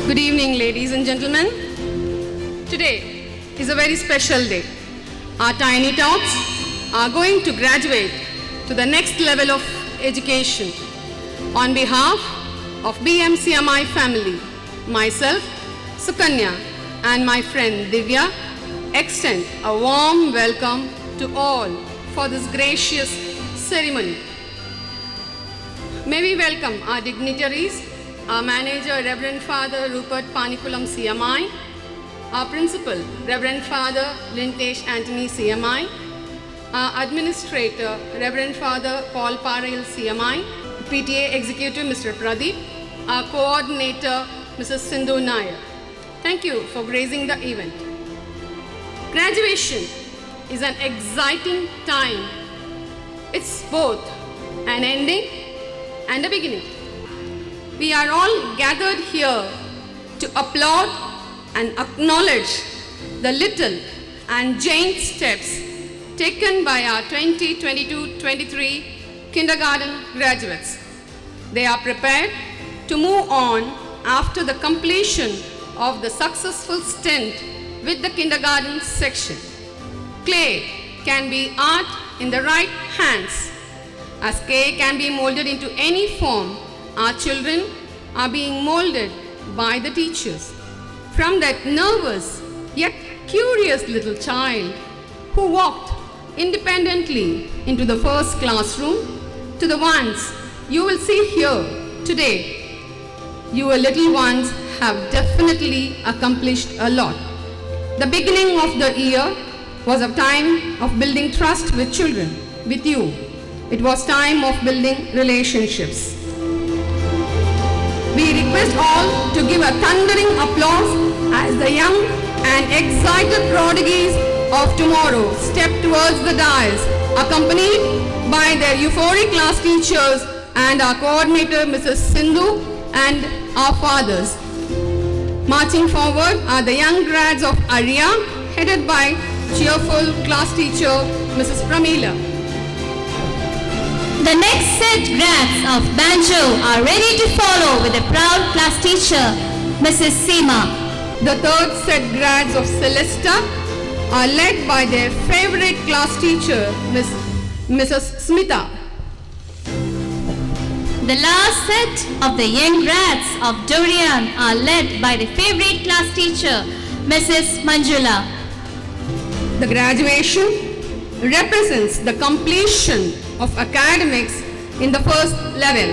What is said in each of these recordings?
Good evening, ladies and gentlemen. Today is a very special day. Our tiny tots are going to graduate to the next level of education. On behalf of BMCMI family, myself, Sukanya, and my friend Divya, extend a warm welcome to all for this gracious ceremony. May we welcome our dignitaries, our manager, Reverend Father Rupert Panikulam CMI, our principal, Reverend Father Lintesh Anthony CMI, our administrator, Reverend Father Paul Paril CMI, PTA Executive Mr. Pradeep, our coordinator, Mrs. Sindhu Nair. Thank you for gracing the event. Graduation is an exciting time. It's both an ending and a beginning. We are all gathered here to applaud and acknowledge the little and giant steps taken by our 2022-23 kindergarten graduates. They are prepared to move on after the completion of the successful stint with the kindergarten section. Clay can be art in the right hands. As clay can be molded into any form, our children are being molded by the teachers. From that nervous yet curious little child who walked independently into the first classroom to the ones you will see here today, your little ones have definitely accomplished a lot. The beginning of the year was a time of building trust with children, with you. It was time of building relationships. We request all to give a thundering applause as the young and excited prodigies of tomorrow step towards the dais, accompanied by their euphoric class teachers and our coordinator, Mrs. Sindhu, and our fathers. Marching forward are the young grads of Arya, headed by cheerful class teacher, Mrs. Pramila. The next set grads of Banjo are ready to follow with a proud class teacher, Mrs. Seema. The third set grads of Celesta are led by their favorite class teacher, Mrs. Smita. The last set of the young grads of Dorian are led by the favorite class teacher, Mrs. Manjula. The graduation represents the completion of academics in the first level.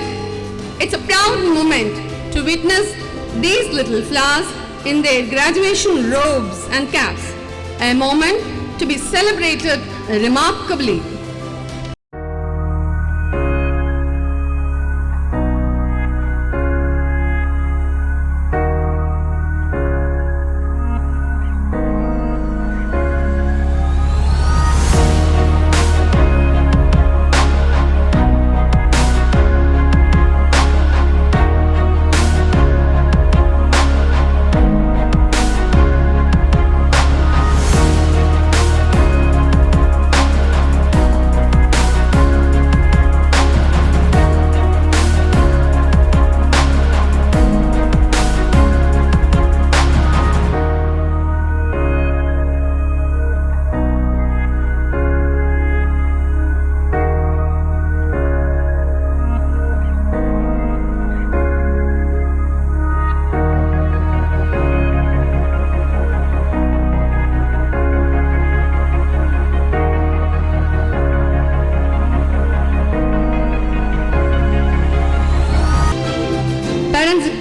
It's a proud moment to witness these little flowers in their graduation robes and caps, a moment to be celebrated remarkably.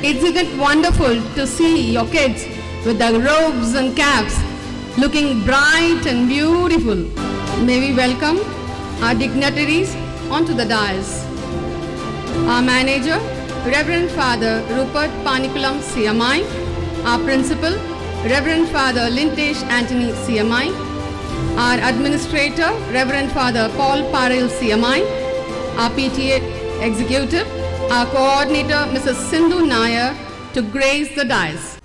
Isn't it wonderful to see your kids with their robes and caps looking bright and beautiful? May we welcome our dignitaries onto the dais. Our manager, Reverend Father Rupert Panikulam CMI, our principal, Reverend Father Lintesh Anthony CMI, our administrator, Reverend Father Paul Paril CMI, our PTA executive, our coordinator, Mrs. Sindhu Nair, to grace the dais.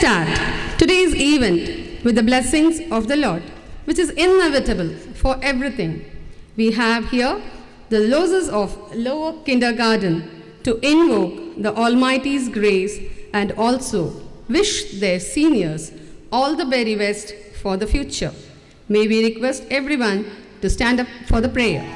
start today's event with the blessings of the Lord, which is inevitable for everything. We have here the losers of lower kindergarten to invoke the Almighty's grace and also wish their seniors all the very best for the future. May we request everyone to stand up for the prayer.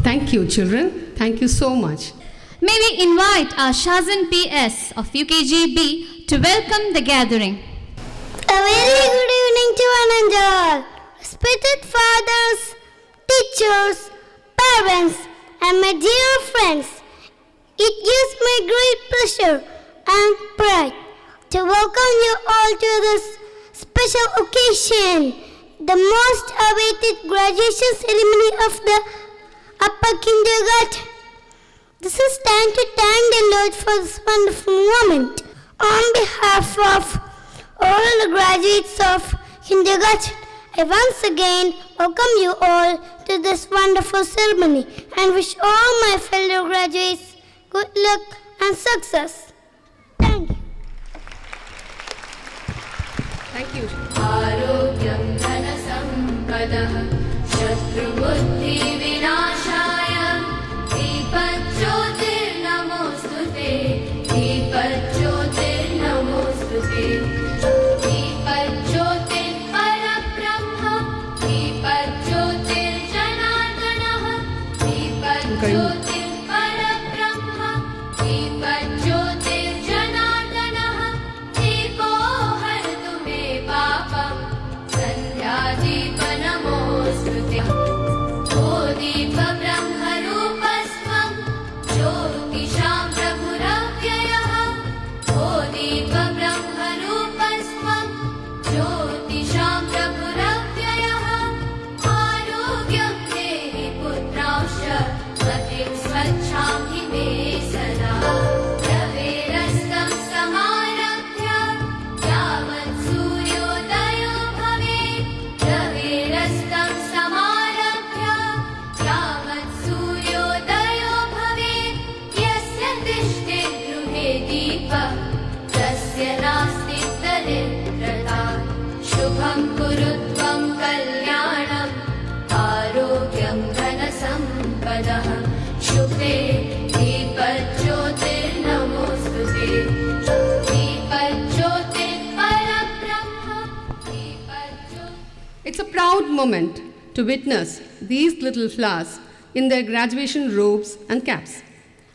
Thank you, children. Thank you so much. May we invite our Shazan PS of UKGB to welcome the gathering. A very good evening to one and all. Respected fathers, teachers, parents, and my dear friends. It gives me great pleasure and pride to welcome you all to this special occasion, the most awaited graduation ceremony of the upper kindergarten. This is time to thank the Lord for this wonderful moment. On behalf of all the graduates of kindergarten, I once again welcome you all to this wonderful ceremony and wish all my fellow graduates good luck and success. Thank you. Thank you. आरोग्यं धनसम्पदः शत्रुबुद्धिविनाशाय दीपज्योतिर्नमोऽस्तुते दीपज्योतिर्नमोऽस्तुते दीपज्योतिर्परब्रह्म दीपज्योतिर्जनार्दनः दीपज्योतिर्परब्रह्म दीपज्योतिर्जनार्दनः दीपो हरतु मे पापम् सन्ध्यादीप नमोऽस्तुते ओ दीपब्रह्म a proud moment to witness these little flowers in their graduation robes and caps.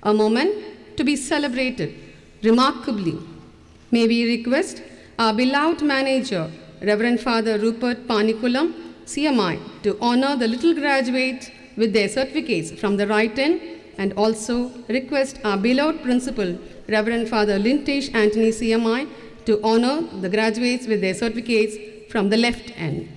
A moment to be celebrated remarkably. May we request our beloved manager, Reverend Father Rupert Panikulam, CMI, to honor the little graduates with their certificates from the right end, and also request our beloved principal, Reverend Father Lintesh Anthony, CMI, to honor the graduates with their certificates from the left end.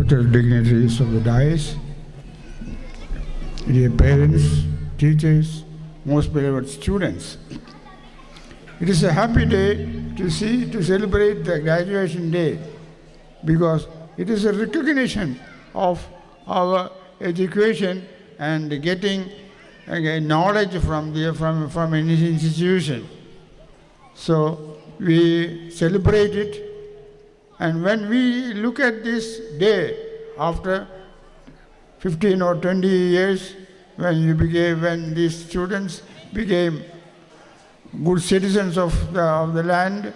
respected dignitaries of the dais, dear parents, teachers, most beloved students. It is a happy day to celebrate the graduation day, because it is a recognition of our education and getting knowledge from an institution. So we celebrate it, and when we look at this day after 15 or 20 years, when these students became good citizens of the land,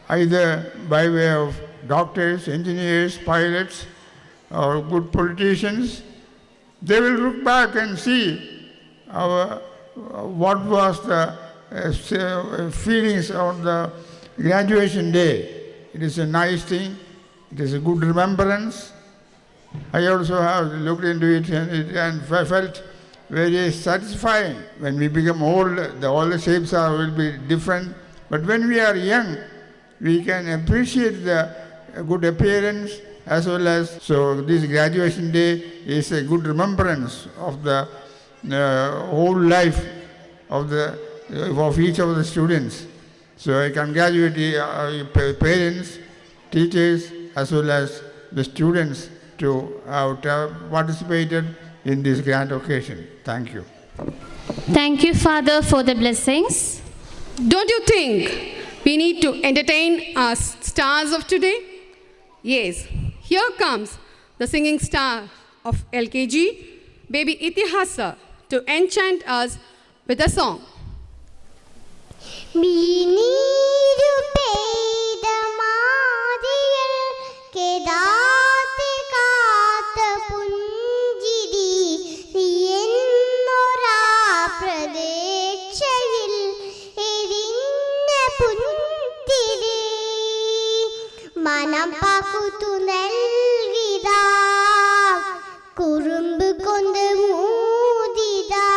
either by way of doctors, engineers, pilots, or good politicians, they will look back and see what was the feelings on the graduation day. It is a nice thing. It is a good remembrance. I also have looked into it and felt very satisfying. When we become old, all the shapes will be different. But when we are young, we can appreciate the good appearance as well as. So this graduation day is a good remembrance of the whole life of each of the students. So I congratulate parents, teachers, as well as the students to have participated in this grand occasion. Thank you. Thank you, Father, for the blessings. Don't you think we need to entertain our stars of today? Yes, here comes the singing star of LKG, baby Itihasa, to enchant us with a song. Miniru peida maadiyal kedate kaata punjidi ennora pradekshayil erinna puntiri manam pakutu nelgida kurumbu kondu moodida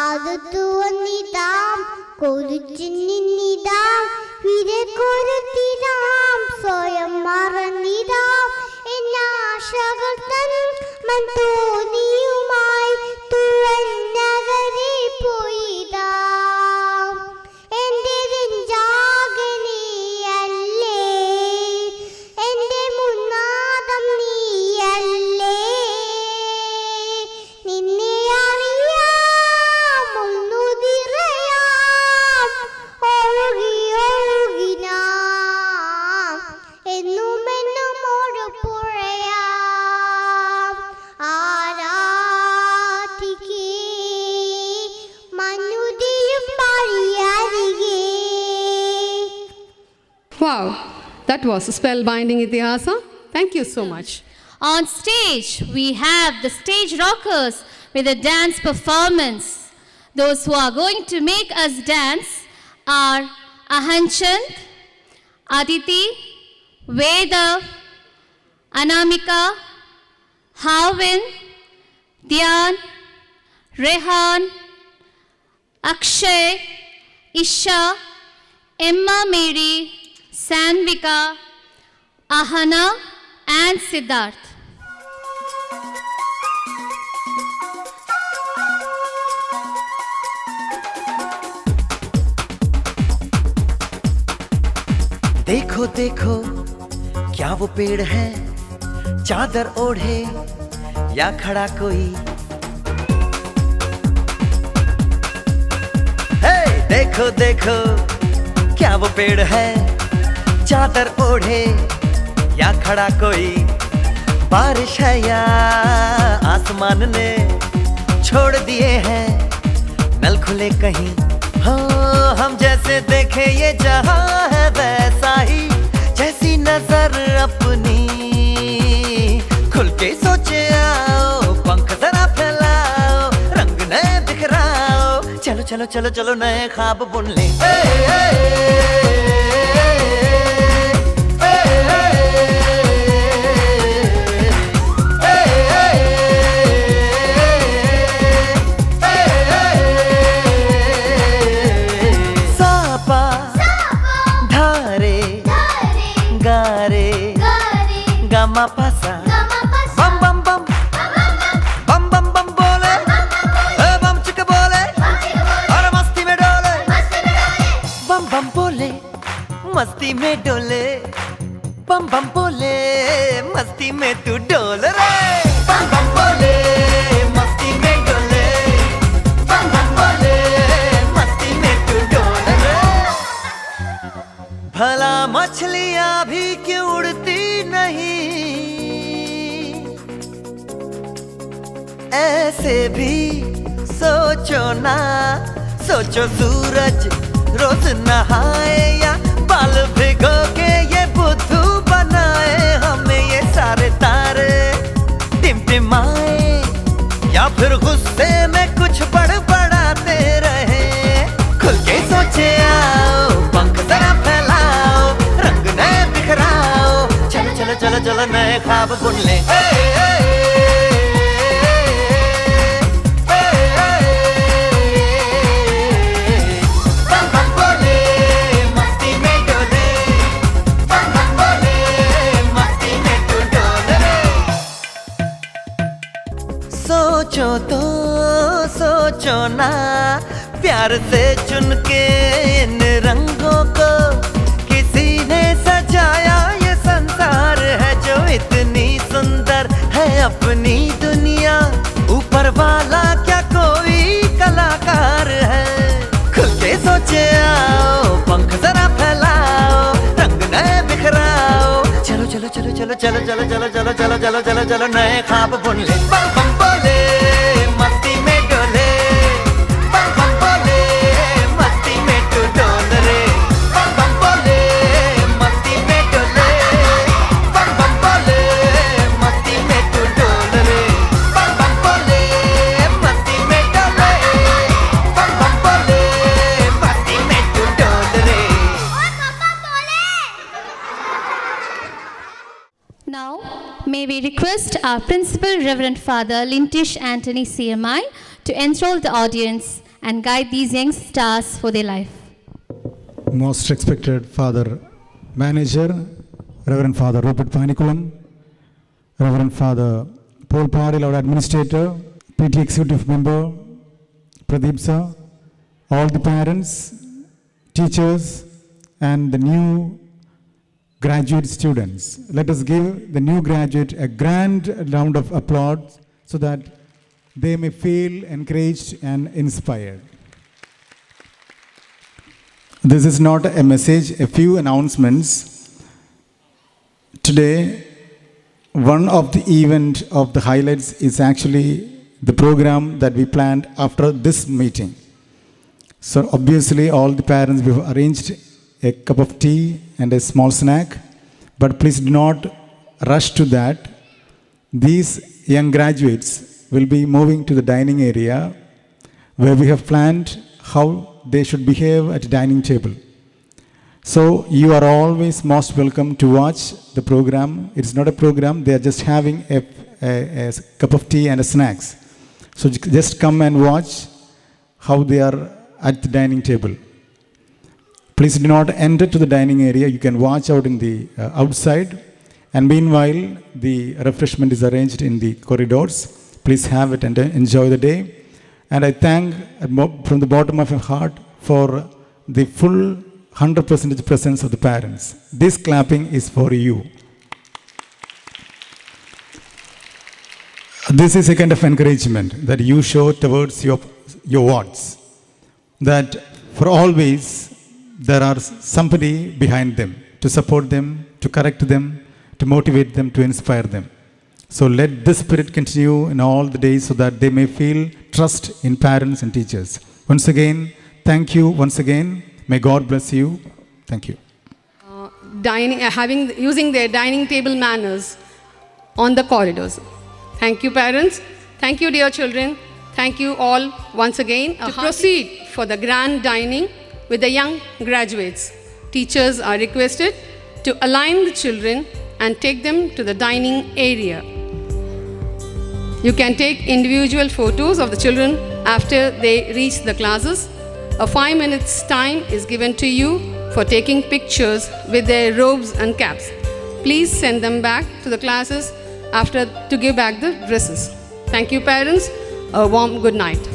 aduttu vannidam കൊതിച്ചിന്നിതാം വിരകൊരുത്തിനാം സ്വയം മറന്നിതാം എന്നാശകൾ തൻ മന്തോന്നിയുമായി തുഴന്നകരെ പോയിതാം എൻ്റെ രഞ്ജാഗനിയല്ലേ എൻ്റെ മുന്നാദം നീയല്ലേ നിന്നെ അറിയാം ഒന്നുതിരയാം ഒഴുകി ഒഴുകിനാം എന്നുമെന്നും ഒരു പുഴയാം ആരാധിക്കേ മനുതിയും പഴിയരികേ. Wow, that was spellbinding Itihasa. Thank you so much. On stage, we have the stage rockers with a dance performance. Those who are going to make us dance are Ahanchand, Aditi, Veda, Anamika, Harvin, Dhyan, Rehan, Akshay, Isha, Emma Mary, Sanvika, Ahana, and Siddharth. देखो देखो क्या वो पेड़ है, चादर ओढ़े या खड़ा कोई। हे देखो देखो क्या वो पेड़ है, चादर ओढ़े या खड़ा कोई। बारिश है या आसमान ने छोड़ दिए हैं नल खुले कहीं। हाँ हम जैसे देखे ये जहां है वैसा ही, जैसी नजर अपनी खुल के सोचे आओ, पंख जरा फैलाओ, रंग नए बिखराओ, चलो चलो चलो चलो नए ख्वाब बुन ले। मस्ती में डोले बम बम बोले मस्ती में तू डोल रे बम बम बोले मस्ती में डोले बम बम बोले मस्ती में तू डोल रे भला मछलियां भी क्यों उड़ती नहीं ऐसे भी सोचो ना सोचो सूरज रोज नहाए या बाल भिगो के ये बुद्धू बनाए हमें ये सारे तारे टिमटिमाए या फिर गुस्से में कुछ बड़बड़ाते रहे खुल के सोचे आओ पंख जरा फैलाओ रंग नए बिखराओ चलो चलो चलो चलो नए ख्वाब बुन ले सोचो तो सोचो ना प्यार से चुन के इन रंगों को किसी ने सजाया ये संसार है जो इतनी सुंदर है अपनी दुनिया ऊपर वाला क्या कोई कलाकार है खुल के सोचे आओ पंख जरा फैलाओ रंग नए बिखराओ चलो चलो चलो चलो चलो चलो चलो चलो चलो चलो चलो चलो नए ख्वाब बुन ले बम बम बोले मस्ती में डोले बम बम बोले मस्ती में तू डोल रे बम बम बोले मस्ती में डोले बम बम बोले मस्ती में तू डोल रे बम बम बोले मस्ती में डोले बम बम बोले मस्ती में तू डोल रे Now, may we request our Principal Reverend Father Lintish Anthony CMI to enthrall the audience and guide these young stars for their life. Most respected Father Manager, Reverend Father Robert Panikulam, Reverend Father Paul Padil, our Administrator, PT Executive Member, Pradeep sir, all the parents, teachers, and the new graduate students. Let us give the new graduate a grand round of applause so that they may feel encouraged and inspired. This is not a message, a few announcements. Today, one of the event of the highlights is actually the program that we planned after this meeting. So obviously all the parents, we have arranged a cup of tea and a small snack, but please do not rush to that. These young graduates will be moving to the dining area where we have planned how they should behave at a dining table. So you are always most welcome to watch the program. It's not a program, they are just having a cup of tea and a snacks. So just come and watch how they are at the dining table. Please do not enter to the dining area. You can watch out in the outside. And meanwhile, the refreshment is arranged in the corridors. Please have it and enjoy the day. And I thank from the bottom of my heart for the full 100% presence of the parents. This clapping is for you. This is a kind of encouragement that you show towards your wards. That for always, there are somebody behind them to support them, to correct them, to motivate them, to inspire them. So let this spirit continue in all the days so that they may feel trust in parents and teachers. Once again, thank you once again. May God bless you. Thank you. Using their dining table manners on the corridors. Thank you, parents. Thank you, dear children. Thank you all once again. To proceed for the grand dining with the young graduates, teachers are requested to align the children and take them to the dining area. You can take individual photos of the children after they reach the classes. A 5 minutes time is given to you for taking pictures with their robes and caps. Please send them back to the classes after to give back the dresses. Thank you, parents. A warm good night.